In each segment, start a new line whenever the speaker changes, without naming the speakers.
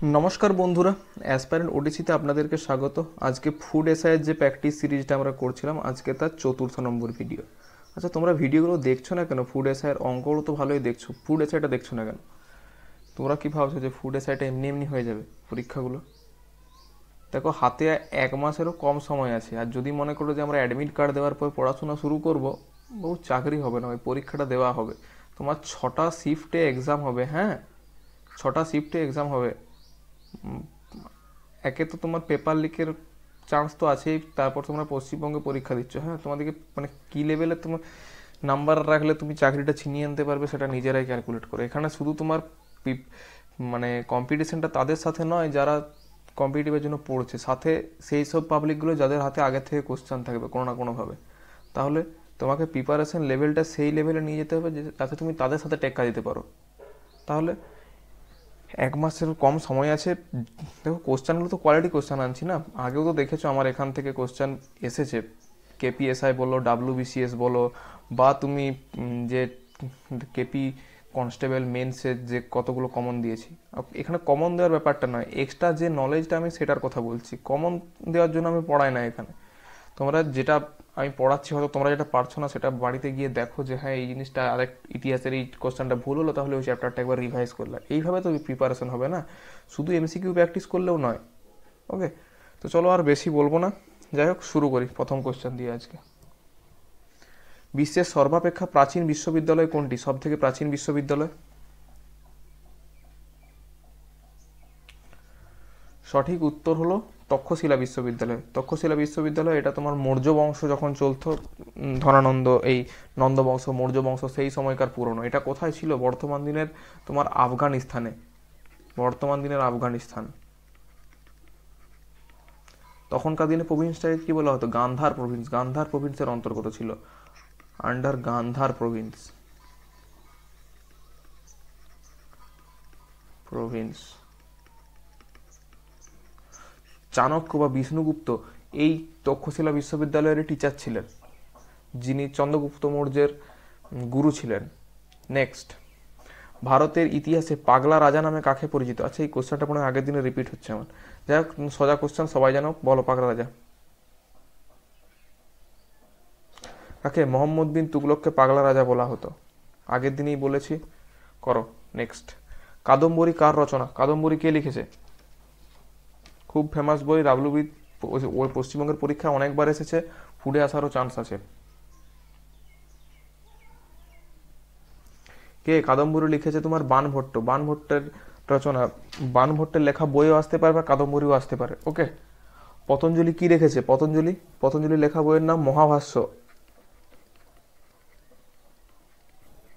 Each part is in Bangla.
নমস্কার বন্ধুরা, অ্যাসপারেন্ট ওডিসিতে আপনাদেরকে স্বাগত। আজকে ফুড এসআইয়ের যে প্র্যাকটিস সিরিজটা আমরা করছিলাম, আজকে তার 4র্থ নম্বর ভিডিও। আচ্ছা, তোমরা ভিডিওগুলো দেখছো না কেন? ফুড এসআইয়ের অঙ্কগুলো তো ভালোই দেখছো, ফুড এসআইটা দেখছো না কেন? তোমরা কি ভাবছো যে ফুড এসআইটা এমনি এমনি হয়ে যাবে পরীক্ষাগুলো? দেখো, হাতে 1 মাসেরও কম সময় আছে। আর যদি মনে করো যে আমরা অ্যাডমিট কার্ড দেওয়ার পর পড়াশোনা শুরু করব, বহু চাকরি হবে না, ওই পরীক্ষাটা দেওয়া হবে। তোমার 6টা শিফটে এক্সাম হবে। হ্যাঁ, 6টা শিফটে এক্সাম হবে। একে তো তোমার পেপার লিকের চান্স তো আছেই, তারপর তোমরা পশ্চিমবঙ্গে পরীক্ষা দিচ্ছ। হ্যাঁ, তোমাদেরকে মানে কী লেভেলে তোমার নাম্বার রাখলে তুমি চাকরিটা ছিনিয়ে আনতে পারবে সেটা নিজেরাই ক্যালকুলেট করো। এখানে শুধু তোমার মানে কম্পিটিশনটা তাদের সাথে নয় যারা কম্পিটিটিভের জন্য পড়ছে, সাথে সেই সব পাবলিকগুলো যাদের হাতে আগে থেকে কোশ্চেন থাকবে কোনো না কোনোভাবে। তাহলে তোমাকে প্রিপারেশন লেভেলটা সেই লেভেলে নিয়ে যেতে হবে যাতে তুমি তাদের সাথে টেক্কা দিতে পারো। তাহলে 1 মাসের কম সময় আছে। দেখো, কোশ্চেনগুলো তো কোয়ালিটি কোশ্চেন আনছি না। আগেও তো দেখেছো আমার এখান থেকে কোশ্চেন এসেছে, কেপিএসআই বলো, ডাব্লিউবিসিএস বলো, বা তুমি যে কেপি কনস্টেবল মেন্সের যে কতগুলো কমন দিয়েছি। এখানে কমন দেওয়ার ব্যাপারটা নয়, এক্সট্রা যে নলেজটা আমি সেটার কথা বলছি। কমন দেওয়ার জন্য আমি পড়াই না এখানে। তোমরা যেটা আমি পড়াচ্ছি, হয়তো তোমরা যেটা পারছো না সেটা বাড়িতে গিয়ে দেখো যে হ্যাঁ, এই জিনিসটা আরেক ইতিহাসের এই কোশ্চেনটা ভুল হলো, তাহলে ওই চ্যাপ্টারটা একবার রিভাইজ করলে। এইভাবে তো প্রিপারেশন হবে না, শুধু এমসিকিউ প্র্যাকটিস করলেও নয়। ওকে, তো চলো আর বেশি বলবো না। যাই হোক, শুরু করি প্রথম কোশ্চেন দিয়ে আজকে। বিশ্বের সর্বাপেক্ষা প্রাচীন বিশ্ববিদ্যালয় কোনটি? সব থেকে প্রাচীন বিশ্ববিদ্যালয়? সঠিক উত্তর হলো তক্ষশিলা বিশ্ববিদ্যালয়। তক্ষশিলা বিশ্ববিদ্যালয়, এটা তোমার মৌর্য বংশ যখন চলতো, ধনানন্দ, এই নন্দবংশ, মৌর্য বংশ, সেই সময়কার পুরনো। এটা কোথায় ছিল? বর্তমান দিনের তোমার আফগানিস্তানে। বর্তমান দিনের আফগানিস্তান। তখনকার দিনে প্রভিন্সটাকে কি বলা হতো? গান্ধার প্রভিন্স। গান্ধার প্রভিন্সের অন্তর্গত ছিল, আন্ডার গান্ধার প্রভিন্স। প্রভিন্স। চাণক্য বা বিষ্ণুগুপ্ত এই তক্ষশিলা বিশ্ববিদ্যালয়ের টিচার ছিলেন, যিনি চন্দ্রগুপ্ত মৌর্যের গুরু ছিলেন। নেক্সট, ভারতের ইতিহাসে পাগলা রাজা নামে কাকে পরিচিত? আচ্ছা, এই কোশ্চেনটা মনে হয় আগের দিনে রিপিট হচ্ছে আমার। যাই হোক, সোজা কোশ্চেন, সবাই জানো, বলো পাগলা রাজা কাকে? মোহাম্মদ বিন তুগলককে পাগলা রাজা বলা হতো, আগের দিনেই বলেছি। করো নেক্সট। কাদম্বরী কার রচনা? কাদম্বরী কে লিখেছে? খুব ফেমাস বই, ডাব্লিউবি ওই পশ্চিমবঙ্গের পরীক্ষায় অনেকবার এসেছে, ফুডে আসারও চান্স আছে। কে কাদম্বরী লিখেছে? তোমার বাণভট্ট। বাণভট্টের রচনা। বাণভট্টের লেখা বইও আসতে পারে বা কাদম্বরীও আসতে পারে। ওকে। পতঞ্জলি কি রেখেছে? পতঞ্জলি, পতঞ্জলি লেখা বইয়ের নাম মহাভাষ্য।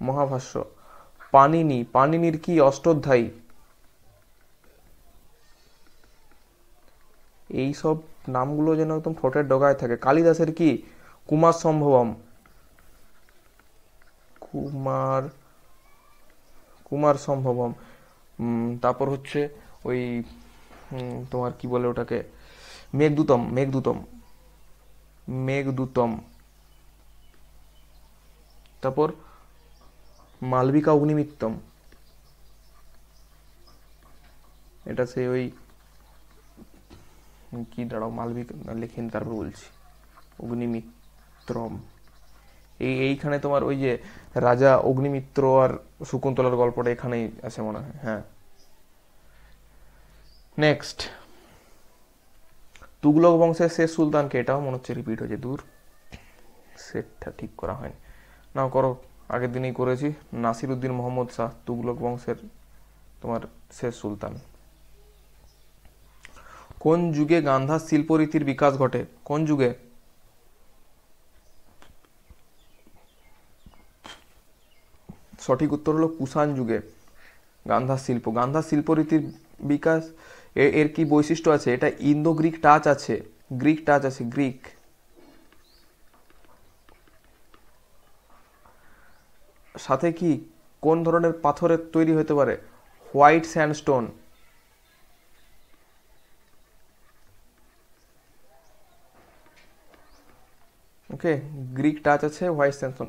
মহাভাষ্য। পানিনি, পানিনির কি অষ্টাধ্যায়ী? এই সব নামগুলো যেন একদম ঠোঁটের ডগায় থাকে। কালিদাসের কি? কুমার সম্ভবম। কুমার, কুমার সম্ভবম। তারপর হচ্ছে ওই তোমার কি বলে ওটাকে, মেঘদূতম। মেঘদূতম। মেঘদূতম। তারপর মালবিকা অগ্নিমিত্তম। এটা সেই ওই কি, দাঁড়াও, মালবিকা লেখেন তারপর বলছি। অগ্নিমিত্রম। এইখানে তোমার ওই যে রাজা অগ্নিমিত্র আর শকুন্তলার গল্পটা এখানেই আছে মনে হয়। হ্যাঁ। নেক্সট, তুগলক বংশের শেষ সুলতানকে? এটাও মনে হচ্ছে রিপিট হয়েছে, দূর, সেটটা ঠিক করা হয়নি। নাও করো, আগের দিনেই করেছি। নাসির উদ্দিন মোহাম্মদ শাহ, তুগলক বংশের তোমার শেষ সুলতান। কোন যুগে গান্ধার শিল্পরীতির বিকাশ ঘটে? কোন যুগে? সঠিক উত্তর হলো কুষাণ যুগে। গান্ধার শিল্প, গান্ধার শিল্পরীতির বিকাশ, এর কি বৈশিষ্ট্য আছে? এটা ইন্দো গ্রিক টাচ আছে। গ্রিক টাচ আছে, গ্রিক। সাথে কি, কোন ধরনের পাথরের তৈরি হতে পারে? White sandstone. Okay, Greek touch আছে, হোয়াইট স্যান্ডস্টোন।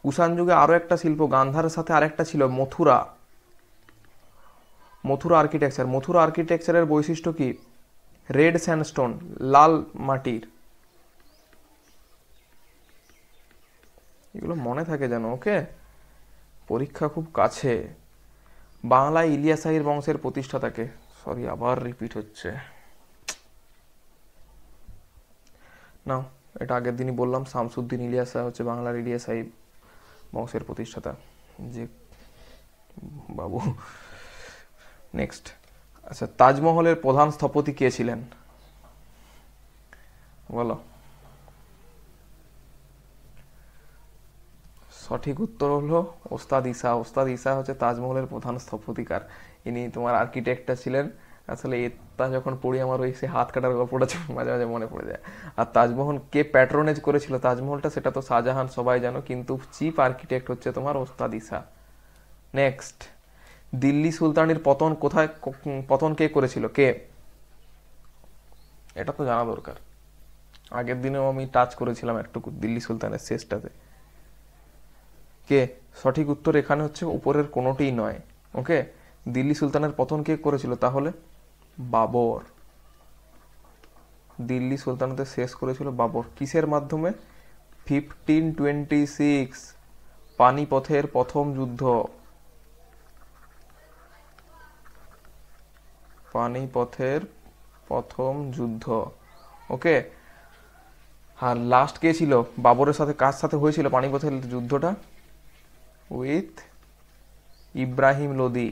কুষাণ যুগে আরো একটা শিল্প গান্ধারের সাথে আরেকটা ছিল, মথুরা। মথুরা আর্কিটেকচার, মথুরা আর্কিটেকচারের বৈশিষ্ট্য কি? রেড স্যান্ডস্টোন, লাল মাটির। এগুলো মনে থাকে যেন, ওকে? পরীক্ষা খুব কাছে। বাংলায় ইলিয়াসাহির বংশের প্রতিষ্ঠাতাকে, সরি আবার রিপিট হচ্ছে, না এটা আগের দিনই বললাম, শামসুদ্দিন ইলিয়াসা হচ্ছে বাংলার ইলিয়াসাহি বংশের প্রতিষ্ঠাতা, যে বাবু। নেক্সট, আচ্ছা তাজমহলের প্রধান স্থপতি কে ছিলেন বলো? সঠিক উত্তর হলো ওস্তাদ ঈসা। ওস্তাদ ঈসা হচ্ছে তাজমহলের প্রধান স্থপতিকার। ইনি তোমার আর্কিটেক্টটা ছিলেন। আসলে এটা যখন পড়ি আমার ওই সে হাত কাটার গল্পটা মাঝে মাঝে মনে পড়ে যায়। আর তাজমহল কে প্যাট্রোনেজ করেছিল তাজমহলটা, সেটা তো শাহজাহান, সবাই জানো, কিন্তু চিফ আর্কিটেক্ট হচ্ছে তোমার ওস্তাদ ঈসা। নেক্সট, দিল্লি সুলতানির পতন কোথায়, পতন কে করেছিল, কে? এটা তো জানা দরকার, আগের দিনেও আমি টাচ করেছিলাম একটু দিল্লি সুলতানের শেষটাতে। কে? সঠিক উত্তর এখানে হচ্ছে উপরের কোনোটিই নয়, ওকে? দিল্লি সুলতানের পতন কে করেছিল তাহলে? বাবর। দিল্লি সুলতানাতে শেষ করেছিল বাবর। কিসের মাধ্যমে? 1526, পানিপথের প্রথম যুদ্ধ। পানিপথের প্রথম যুদ্ধ, ওকে? আর লাস্ট কে ছিল বাবরের সাথে, কার সাথে হয়েছিল পানিপথের যুদ্ধটা? উইথ ইব্রাহিম লোদি।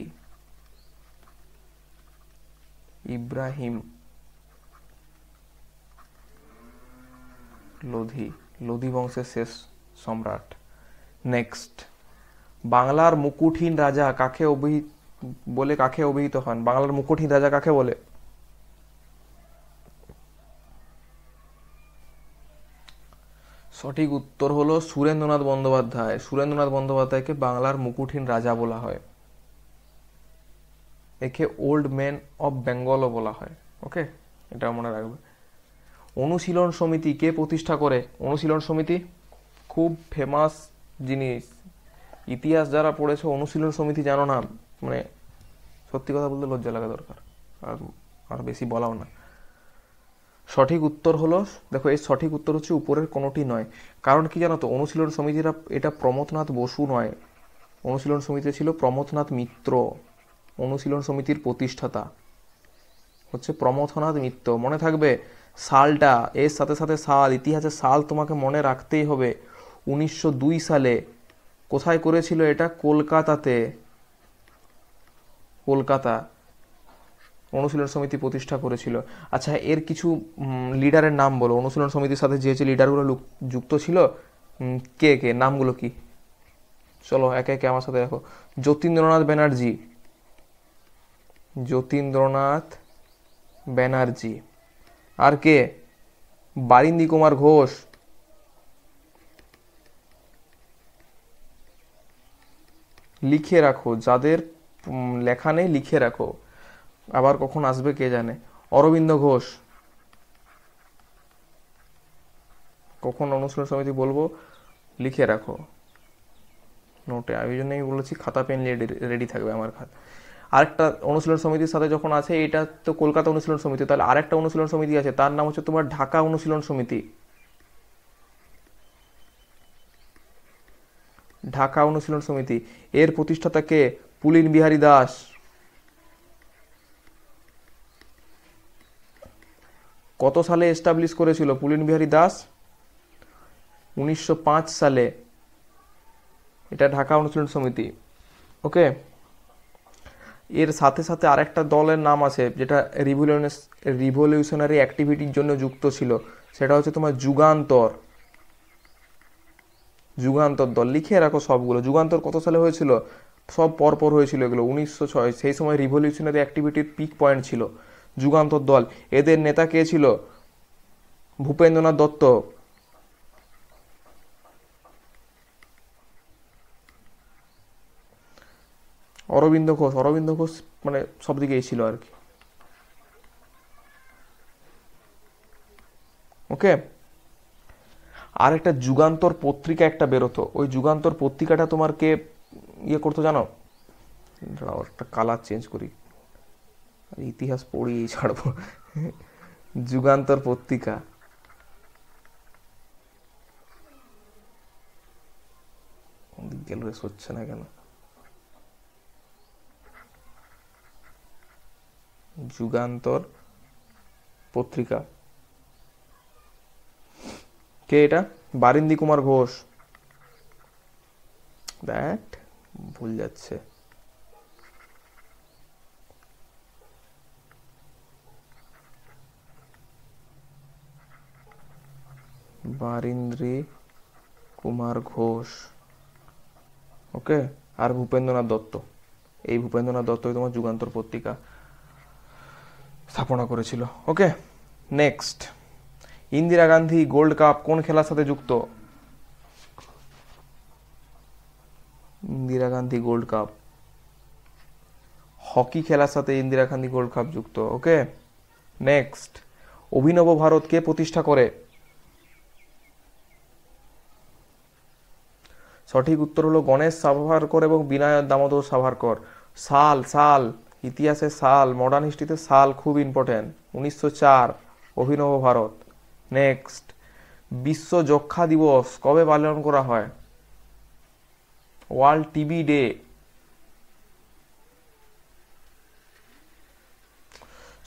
ইব্রাহিম লোধি, লোধি বংশের শেষ সম্রাট। নেক্সট, বাংলার মুকুটহীন রাজা কাকে বলে কাকে অভিহিত হন? বাংলার মুকুটহীন রাজা কাকে বলে? সঠিক উত্তর হলো সুরেন্দ্রনাথ বন্দ্যোপাধ্যায়। সুরেন্দ্রনাথ বন্দ্যোপাধ্যায়কে বাংলার মুকুটহীন রাজা বলা হয়। একে ওল্ড ম্যান অফ বেঙ্গলও বলা হয়, ওকে? এটা মনে রাখবে। অনুশীলন সমিতি কে প্রতিষ্ঠা করে? অনুশীলন সমিতি খুব ফেমাস জিনিস, ইতিহাস যারা পড়েছে অনুশীলন সমিতি জানো না, মানে সত্যি কথা বলতে লজ্জা লাগা দরকার, আর বেশি বলাও না। সঠিক উত্তর হলো, দেখো এর সঠিক উত্তর হচ্ছে উপরের কোনোটি নয়। কারণ কি জানো তো, অনুশীলন সমিতিরা, এটা প্রমথনাথ বসু নয়, অনুশীলন সমিতি ছিল প্রমথনাথ মিত্র। অনুশীলন সমিতির প্রতিষ্ঠাতা হচ্ছে প্রমথনাথ মিত্র। মনে থাকবে সালটা, এর সাথে সাথে সাল, ইতিহাসের সাল তোমাকে মনে রাখতেই হবে। 1902 সালে কোথায় করেছিল এটা? কলকাতাতে, কলকাতা অনুশীলন সমিতি প্রতিষ্ঠা করেছিল। আচ্ছা এর কিছু লিডারের নাম বলো, অনুশীলন সমিতির সাথে যে যে লিডারগুলো যুক্ত ছিল, কে কে, নামগুলো কি? চলো একে একে আমার সাথে দেখো। যতীন্দ্রনাথ ব্যানার্জি, যতীন্দ্রনাথ ব্যানার্জি। আর কে? বারিন্দি কুমার ঘোষ। লিখে রাখো, যাদের লেখা নেই লিখে রাখো, আবার কখন আসবে কে জানে। অরবিন্দ ঘোষ। কখন অনুশীলন সমিতি বলবো লিখে রাখো নোটে, আমি জন্যই বলেছি খাতা পেন রেডি থাকবে আমার খাতা। আরেকটা অনুশীলন সমিতির সাথে যখন আছে, এটা তো কলকাতা অনুশীলন সমিতি, তাহলে আরেকটা অনুশীলন সমিতি আছে, তার নাম হচ্ছে তোমার ঢাকা অনুশীলন সমিতি। ঢাকা অনুশীলন সমিতি, এর প্রতিষ্ঠাতা কে? পুলিন বিহারী দাস। কত সালে এস্টাবলিশ করেছিল পুলিন বিহারী দাস? 1905 সালে। এটা ঢাকা অনুশীলন সমিতি, ওকে? এর সাথে সাথে আরেকটা দলের নাম আছে যেটা রিভলিউশনারি অ্যাক্টিভিটির জন্য যুক্ত ছিল, সেটা হচ্ছে তোমার যুগান্তর। যুগান্তর দল, লিখে রাখো সবগুলো। যুগান্তর কত সালে হয়েছিল? সব পরপর হয়েছিল এগুলো, 1906। সেই সময় রিভলিউশনারি অ্যাক্টিভিটির পিক পয়েন্ট ছিল যুগান্তর দল। এদের নেতা কে ছিল? ভূপেন্দ্রনাথ দত্ত। অরবিন্দ ঘোষ, অরবিন্দ ঘোষ মানে সব দিকেই ছিল আর কি, ওকে? আর একটা যুগান্তর পত্রিকা একটা বেরোতো, ওই যুগান্তর পত্রিকাটা তোমার কে ইয়ে করতো জানো? দাঁড়াও একটা কালার চেঞ্জ করি, ইতিহাস পড়িয়েই ছাড়বো। যুগান্তর পত্রিকা, গেল রে, হচ্ছে না কেন? যুগান্তর পত্রিকা, কে এটা? বারিন্দি কুমার ঘোষ। দ্যাট ভুল যাচ্ছে। বারিন্দ্রী কুমার ঘোষ, ওকে। আর ভূপেন্দ্রনাথ দত্ত, এই ভূপেন্দ্রনাথ দত্তই তোমার যুগান্তর পত্রিকা স্থাপনা করেছিল, okay. Next, Indira Gandhi gold cup কোন খেলার সাথে যুক্ত? Indira Gandhi gold cup hockey খেলার সাথে ইন্দিরা গান্ধী গোল্ড কাপ যুক্ত, ওকে। নেক্সট, অভিনব ভারত কে প্রতিষ্ঠা করে? সঠিক উত্তর হলো গণেশ সাভারকর এবং বিনায়ক দামোদর সাভারকর। সাল, সাল, ইতিহাসে সাল, মডার্ন হিস্ট্রিতে সাল খুব ইম্পর্টেন্ট। 1904 অভিনব ভারত। নেক্সট, বিশ্ব যক্ষা দিবস কবে পালন করা হয়? World TB day.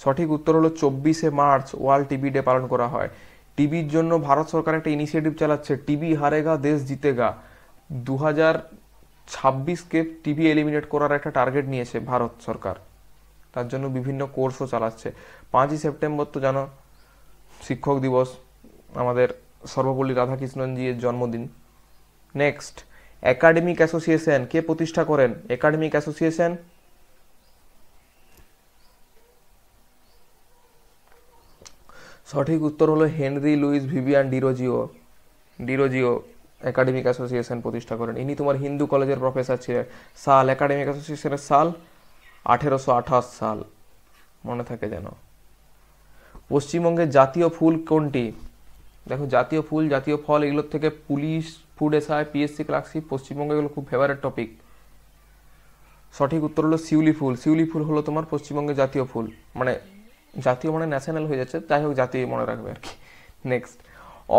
সঠিক উত্তর হলো 24শে মার্চ ওয়ার্ল্ড টিবি ডে পালন করা হয়। টিবির জন্য ভারত সরকার একটা ইনিশিয়েটিভ চালাচ্ছে, টিবি হারেগা দেশ জিতেগা। 2026কে টিবি এলিমিনেট করার একটা টার্গেট নিয়েছে ভারত সরকার, তার জন্য বিভিন্ন কোর্সও চালাচ্ছে। 5ই সেপ্টেম্বর তো জানো শিক্ষক দিবস, আমাদের সর্বপল্লী রাধাকৃষ্ণনজি এর জন্মদিন। নেক্সট, একাডেমিক অ্যাসোসিয়েশন কে প্রতিষ্ঠা করেন? একাডেমিক অ্যাসোসিয়েশন, সঠিক উত্তর হলো Henry Luis Vivian Derozio. Derozio academic association প্রতিষ্ঠা করেন। ইনি তোমার হিন্দু কলেজের প্রফেসর ছিলেন। সাল, একাডেমিক অ্যাসোসিয়েশনের সাল 1828 সাল, মনে থাকে যেন। পশ্চিমবঙ্গের জাতীয় ফুল কোনটি? দেখো, জাতীয় ফুল, জাতীয় ফল, এগুলোর থেকে police, food SI, PSC clerkship, পশ্চিমবঙ্গে এগুলো খুব ফেভারিট টপিক। সঠিক উত্তর হলো শিউলি ফুল। শিউলি ফুল হলো তোমার পশ্চিমবঙ্গের জাতীয় ফুল, মানে জাতীয় মানে ন্যাশনাল হয়ে যাচ্ছে, যাই হোক জাতীয় মনে রাখবে আর কি। নেক্সট,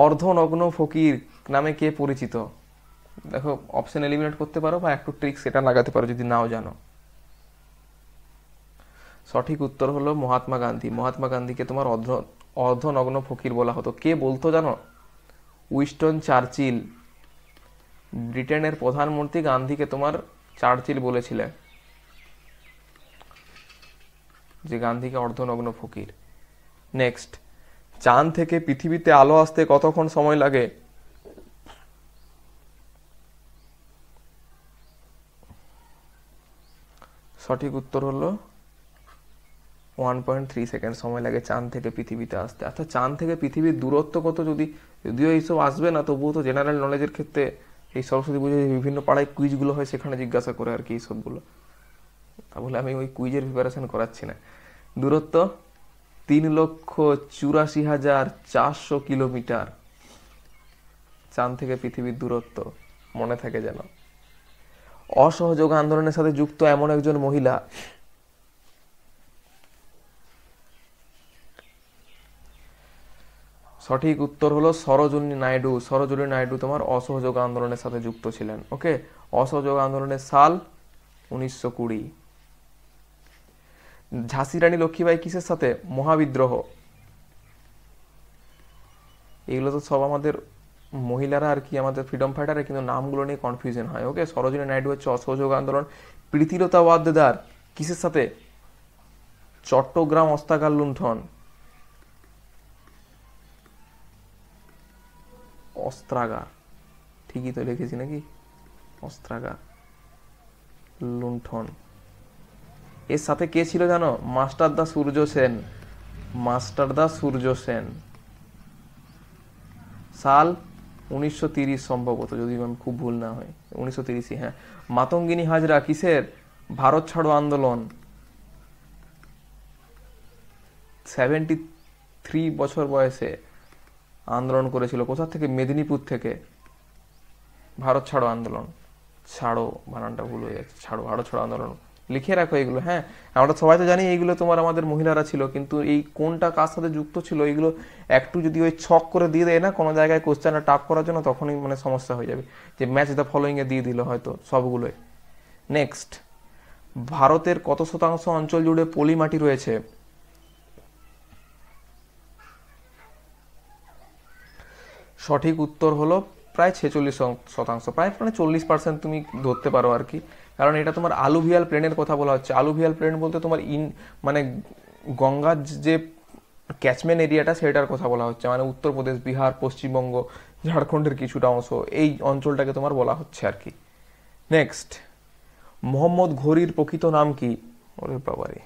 অর্ধনগ্ন ফকির নামে কে পরিচিত? দেখো, অপশন এলিমিনেট করতে পারো বা একটু ট্রিক্স এটা লাগাতে পারো যদি নাও জানো। সঠিক উত্তর হলো মহাত্মা গান্ধী। মহাত্মা গান্ধীকে তোমার অর্ধনগ্ন ফকির বলা হতো। কে বলতো জানো? Winston Churchill. ব্রিটেনের প্রধানমন্ত্রী গান্ধীকে তোমার চার্চিল বলেছিলেন যে গান্ধীকে অর্ধনগ্ন ফকির। নেক্সট, চাঁদ থেকে পৃথিবীতে আলো আসতে কতক্ষণ সময় লাগে? সঠিক উত্তর হলো 1.3 সেকেন্ড সময় লাগে চাঁদ থেকে পৃথিবীতে আসতে। আচ্ছা, চাঁদ থেকে পৃথিবীর দূরত্ব কত? যদিও এইসব আসবে না, তবুও তো জেনারেল নলেজের ক্ষেত্রে এই সরস্বতী পুজোয় বিভিন্ন পাড়ায় কুইজগুলো হয়, সেখানে জিজ্ঞাসা করে আর কি এইসবগুলো। তাহলে আমি ওই কুইজের প্রিপারেশন করাচ্ছি না। দূরত্ব 3,84,400 কিলোমিটার চাঁদ থেকে পৃথিবীর দূরত্ব, মনে থাকে যেন। অসহযোগ আন্দোলনের সাথে যুক্ত এমন একজন মহিলা? সঠিক উত্তর হলো সরোজিনী নাইডু। সরোজিনী নাইডু তোমার অসহযোগ আন্দোলনের সাথে যুক্ত ছিলেন, ওকে। অসহযোগ আন্দোলনের সাল 1920। ঝাঁসি রানী লক্ষ্মীবাই কিসের সাথে? মহাবিদ্রোহ। এগুলো তো সব আমাদের মহিলারা আর কি, আমাদের ফ্রিডম ফাইটার, কিন্তু নামগুলো নিয়ে কনফিউশন হয়, ওকে। সরোজিনী নাইডু হচ্ছে অসহযোগ আন্দোলন। প্রীতিলতা ওয়াদ্দেদার কিসের সাথে? চট্টগ্রাম অস্ত্রাগার লুণ্ঠন। অস্ত্রাগার, ঠিকই তো লিখেছি নাকি? অস্ত্রাগার লুণ্ঠন। এর সাথে কে ছিল জানো? মাস্টারদা সূর্য সেন। মাস্টারদা সূর্য সেন। সাল 1930 সম্ভবত, যদি আমি খুব ভুল না হয়, 1930। হ্যাঁ। মাতঙ্গিনী হাজরা কিসের? ভারত ছাড়ো আন্দোলন। 73 বছর বয়সে আন্দোলন করেছিল। কোথা থেকে? মেদিনীপুর থেকে। ভারত ছাড়ো আন্দোলন, ছাড়ো বানানটা ভুল হয়ে যাচ্ছে, ছাড়ো, ভারত ছাড়ো আন্দোলন লিখে রাখো এগুলো। হ্যাঁ, আমরা সবাই তো জানি এইগুলো তোমার আমাদের মহিলারা ছিল, কিন্তু এই কোনটা কার সাথে যুক্ত ছিল এইগুলো একটু যদি ওই ছক করে দিয়ে দেয় না কোনো জায়গায় কোশ্চেনটা টাফ করার জন্য, তখনই মানে সমস্যা হয়ে যাবে। যে ম্যাচ দ্য ফলোইং এ দিয়ে দিল হয়তো সবগুলোই। নেক্সট, ভারতের কত শতাংশ অঞ্চল জুড়ে পলি মাটি রয়েছে? সঠিক উত্তর হলো প্রায় 46%, প্রায় মানে 40% তুমি ধরতে পারো আর কি। কারণ এটা তোমার আলুভিয়াল প্লেনের কথা বলা হচ্ছে। আলুভিয়াল প্লেন বলতে তোমার মানে গঙ্গার যে ক্যাচমেন্ট এরিয়াটা সেটার কথা বলা হচ্ছে, মানে উত্তরপ্রদেশ, বিহার, পশ্চিমবঙ্গ, ঝাড়খণ্ডের কিছুটা অংশ, এই অঞ্চলটাকে তোমার বলা হচ্ছে আর কি। নেক্সট, মোহাম্মদ ঘোরির প্রকৃত নাম কি? ওরে বাবারে,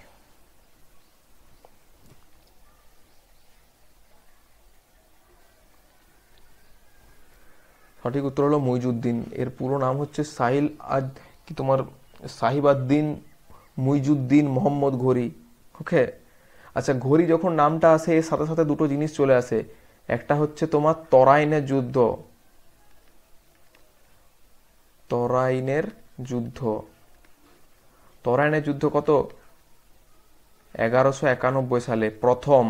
সঠিক উত্তর হলো মুইজুদ্দিন। এর পুরো নাম হচ্ছে সাহিল আদ কি তোমার সাহিবাদ্দিন মুইজুদ্দিন মোহাম্মদ ঘোরি। ওকে। আচ্ছা, ঘোরি যখন নামটা আসে এর সাথে সাথে দুটো জিনিস চলে আসে। একটা হচ্ছে তোমার তরাইনের যুদ্ধ, তরাইনের যুদ্ধ। তরাইনের যুদ্ধ কত? 1191 সালে প্রথম,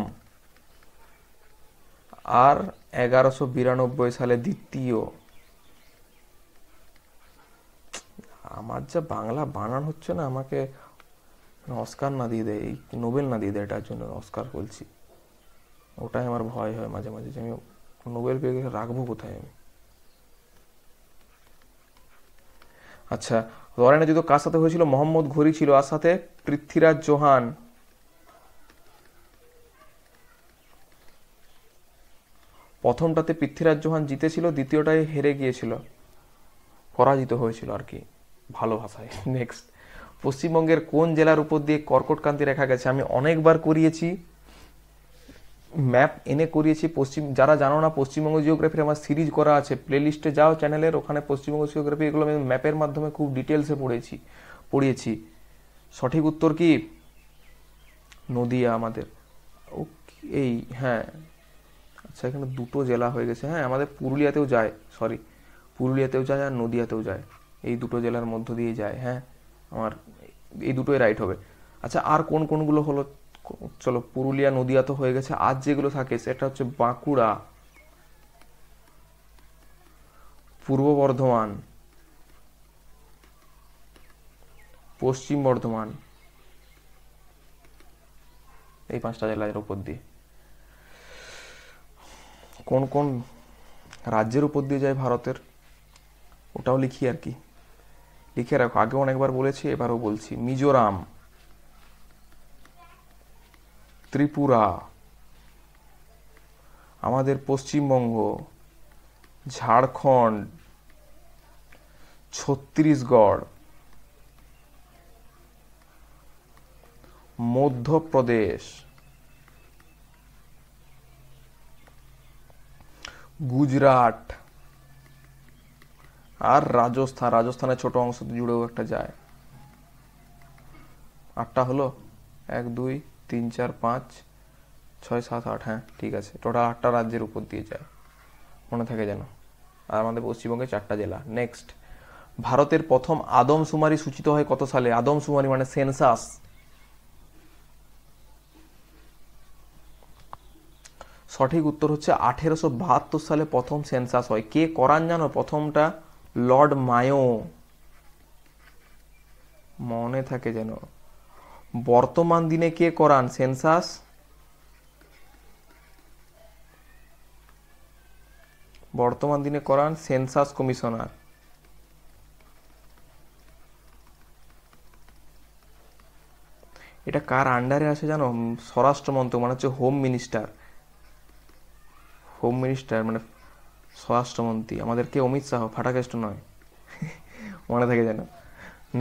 আর 1192 সালে দ্বিতীয়। আমার যা বাংলা বানান হচ্ছে না, আমাকে অস্কার না দিয়ে দেয়, এই নোবেল না দিয়ে দেয়, এটার জন্য অস্কার বলছি। ওটাই আমার ভয় হয় মাঝে মাঝে যে আমি নোবেল পেয়ে গেলে রাখবো কোথায় আমি। আচ্ছা, তরাইনের যুদ্ধ কার সাথে হয়েছিল? মোহাম্মদ ঘোরি ছিল, আর সাথে পৃথ্বীরাজ চৌহান। প্রথমটাতে পৃথ্বীরাজ চৌহান জিতেছিল, দ্বিতীয়টায় হেরে গিয়েছিল, পরাজিত হয়েছিল আর কি ভালো ভাষায়। নেক্সট, পশ্চিমবঙ্গের কোন জেলার উপর দিয়ে কর্কটক্রান্তি রেখা গেছে? আমি অনেকবার করিয়েছি, ম্যাপ এনে করিয়েছি। যারা জানো না, পশ্চিমবঙ্গ জিওগ্রাফির আমার সিরিজ করা আছে, প্লেলিস্টে যাও চ্যানেলের, ওখানে পশ্চিমবঙ্গ জিওগ্রাফি এগুলো আমি ম্যাপের মাধ্যমে খুব ডিটেলসে পড়িয়েছি। সঠিক উত্তর কি? নদিয়া আমাদের। এই হ্যাঁ, আচ্ছা এখানে দুটো জেলা হয়ে গেছে। হ্যাঁ, আমাদের পুরুলিয়াতেও যায়, সরি, পুরুলিয়াতেও যায় আর নদিয়াতেও যায়, এই দুটো জেলার মধ্য দিয়ে যায়। হ্যাঁ, আমার এই দুটোই রাইট হবে। আচ্ছা, আর কোন কোনগুলো হলো? চলো, পুরুলিয়া নদিয়া তো হয়ে গেছে, আর যেগুলো থাকে সেটা হচ্ছে বাঁকুড়া, পূর্ব বর্ধমান, পশ্চিম বর্ধমান, এই 5টা জেলার উপর দিয়ে। কোন কোন রাজ্যের উপর দিয়ে যায় ভারতের, ওটাও লিখি আর কি, লিখে রাখো। আগে অনেকবার বলেছি, এবারও বলছি। মিজোরাম, ত্রিপুরা, আমাদের পশ্চিমবঙ্গ, ঝাড়খণ্ড, ছত্তিশগড়, মধ্যপ্রদেশ, গুজরাট, আর রাজস্থান। রাজস্থানের ছোট অংশ জুড়েও একটা যায়। 8টা হলো, 1 2 3 4 5 6 7 8। হ্যাঁ ঠিক আছে, টোটাল 8টা রাজ্যের উপর দিয়ে যায়, মনে থাকে যেন। আর আমাদের পশ্চিমবঙ্গে 4টা জেলা। নেক্সট, ভারতের প্রথম আদমশুমারি সূচিত হয় কত সালে? আদমশুমারি মানে সেন্সাস। সঠিক উত্তর হচ্ছে 1872 সালে প্রথম সেন্সাস হয়। কে করান জানো প্রথমটা? লর্ড মায়ো, মনে থাকে যেন। বর্তমান দিনে কে করান সেন্সাস? বর্তমান দিনে করান সেন্সাস কমিশনার। এটা কার আন্ডারে আসে জানো? স্বরাষ্ট্র মন্ত্রক, মানে হচ্ছে হোম মিনিস্টার। হোম মিনিস্টার মানে স্বরাষ্ট্রমন্ত্রী। আমাদের কে? অমিত শাহ, ফাটাকেষ্ট নয়। মনে থাকে যেন।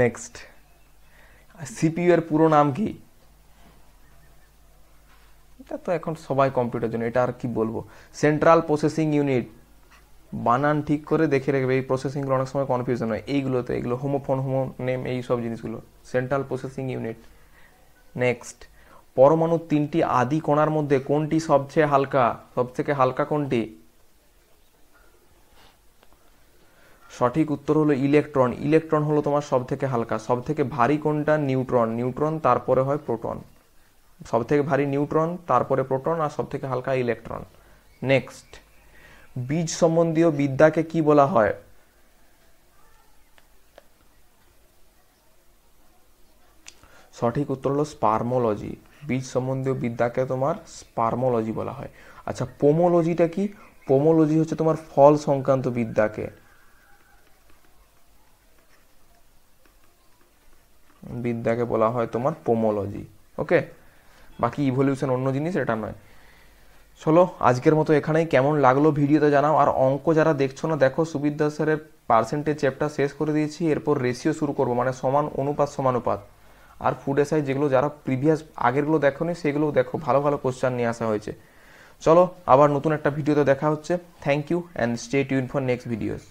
নেক্সট, সিপিইউ এর পুরো নাম কি? এটা তো এখন সবাই কম্পিউটার জন্য, এটা আর কি বলবো। Central processing unit. বানান ঠিক করে দেখে রাখবে, এই প্রসেসিংগুলো অনেক সময় কনফিউশন হয় এইগুলোতে, এগুলো হোমোফোন, হোমো নেম, এই সব জিনিসগুলো। Central processing unit. নেক্সট, পরমাণুর 3টি আদি কণার মধ্যে কোনটি সবচেয়ে হালকা? সবথেকে হালকা কোনটি? সঠিক উত্তর হলো ইলেকট্রন। ইলেকট্রন হলো তোমার সব থেকে হালকা। সব থেকে ভারী কোনটা? নিউট্রন। নিউট্রন, তারপরে হয় প্রোটন। সব থেকে ভারী নিউট্রন, তারপরে প্রোটন, আর সব থেকে হালকা ইলেকট্রন। নেক্সট, বীজ সম্বন্ধীয় বিদ্যাকে কি বলা হয়? সঠিক উত্তর হলো স্পার্মোলজি। বীজ সম্বন্ধীয় বিদ্যাকে তোমার স্পার্মোলজি বলা হয়। আচ্ছা, পোমোলজিটা কি? পোমোলজি হচ্ছে তোমার ফল সংক্রান্ত বিদ্যাকে বলা হয় তোমার পোমোলজি। ওকে, বাকি ইভলিউশন অন্য জিনিস, এটা নয়। চলো আজকের মতো এখানেই। কেমন লাগলো ভিডিওতে জানাও। আর অঙ্ক যারা দেখছো না, দেখো সুবিদ্যা স্যারের পার্সেন্টেজ চ্যাপ্টার শেষ করে দিয়েছি, এরপর রেশিও শুরু করবো, মানে সমান অনুপাত সমানুপাত। আর ফুড এসআই যেগুলো যারা প্রিভিয়াস আগেরগুলো দেখোনি সেগুলোও দেখো, ভালো ভালো কোশ্চেন নিয়ে আসা হয়েছে। চলো আবার নতুন একটা ভিডিওতে দেখা হচ্ছে। Thank you and stay tuned for next videos.